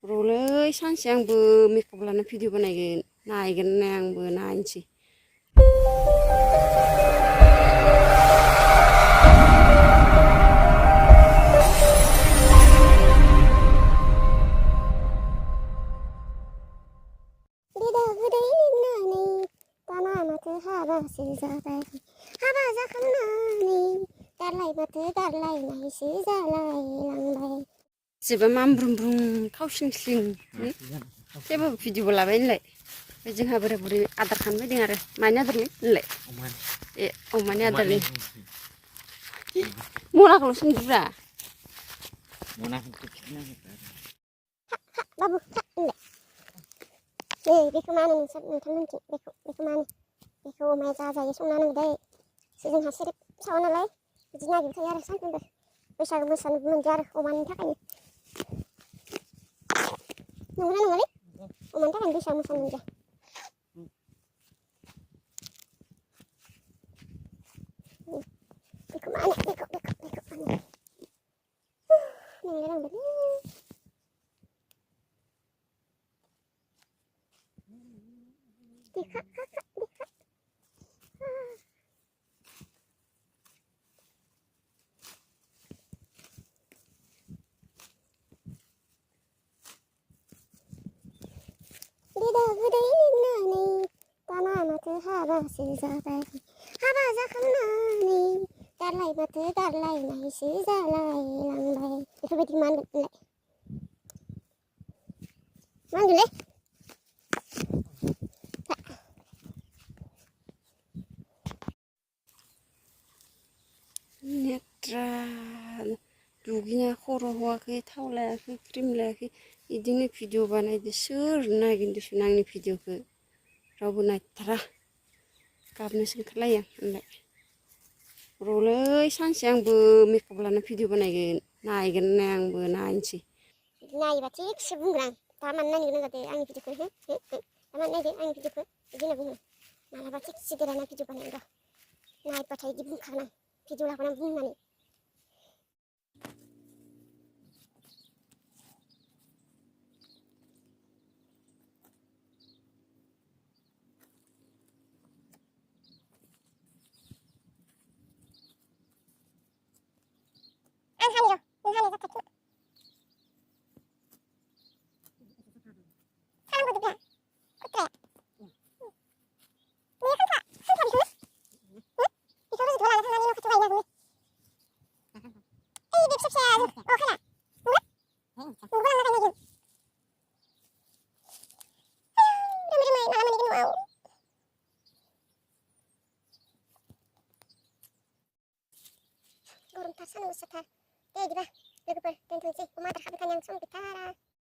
र'लै सानसे आंबो मेकआप लाना भिडिअ बानायगोन नायगोन आंबो नायनोसै। बिदा गोदै लिंनानै दाना माथो हाबासो जाबाय हाबा जाखांनानै दारलाय माथो दारलायनायसो जालायलांबाय। जेबो मामब्रुम ब्रुम खावस्लिं जेबो भिडिअबो लाबाय नोंलाय। ओमफ्राय जोंहा बोराय बुरै आदार खानो फैदों आरो मानि आदारलै नोंलाय? ए अमानि आदारलै मनाखौल' सोंदोब्रा। बाबु नै बेखौ मानो नोंथांमोनथिं बेखौ मानो बेखौ अमाया जाजायो संना होनांगौ दै। जोंहा सेरेब सावा नालाय बिदि नागिरबाय थायो आरो सानफ्रोमबो बैसागु मोसानो मोनदिया आरो अमानि थाखायनो। नंगौना नङालै अमानि थाखायनो बैसागु मोसानो मोनदिया। बेखौ मानो बेखौ मानो नंलायलांबायलै। देखा बिदा गोदै लिंनानै दाना माथो हाबासो जाबाय हाबा जाखांनानै दारलाय माथो दारलायनायसो जालायलांबाय। बेफोरबायदि मा होनगोन नोंलाय? मा होनगोनलै? नेट्रा दुगैना खर' हवाखै थाव लायाखै क्रिम लायाखै बिदिनो भिडिअ बानायदो सोर नायगोन दिसुन आंनि भिडिअखौ रावबो नायथारा गाबनोसो ओंखारलायो आं होनलाय। र'लै सानसे आंबो मेकआप लाना भिडिअ बानायगोन नायगोन आंबो नायनोसै। नायोबा थिगसे बुंग्रा आं दा मानो नायनो गोनां जादों आंनि भिडिअखौ दा मानो नायदो आंनि भिडिअखौ बिदि होनना बुङो। मालाबा थिगसे देराना भिडिअ बानायगोन र' नायबाथाय बिदि बुंखागोन आं भिडिअ लाबोना बुंनानै। आं हानि र' नों हानाय जाथारथों सानांगौ जोबना खुथ्राया खांखा बेखौनो बेखौ रज'थ'आ लाना थांनानै न' खाथियाव गायनो हागौमोन। ओइ बे फिसा फिसाया खाना नंगौ नंगौ लांना गायनो नागिरदों। रोमै रोमै माला मोनहैगोन न'आव? गरमथार सान्दुं गोसाथार दे बिदिबा लोगोफोर दोनथ'नोसै अमा आदार खाबोखानि आं सम गैथारा।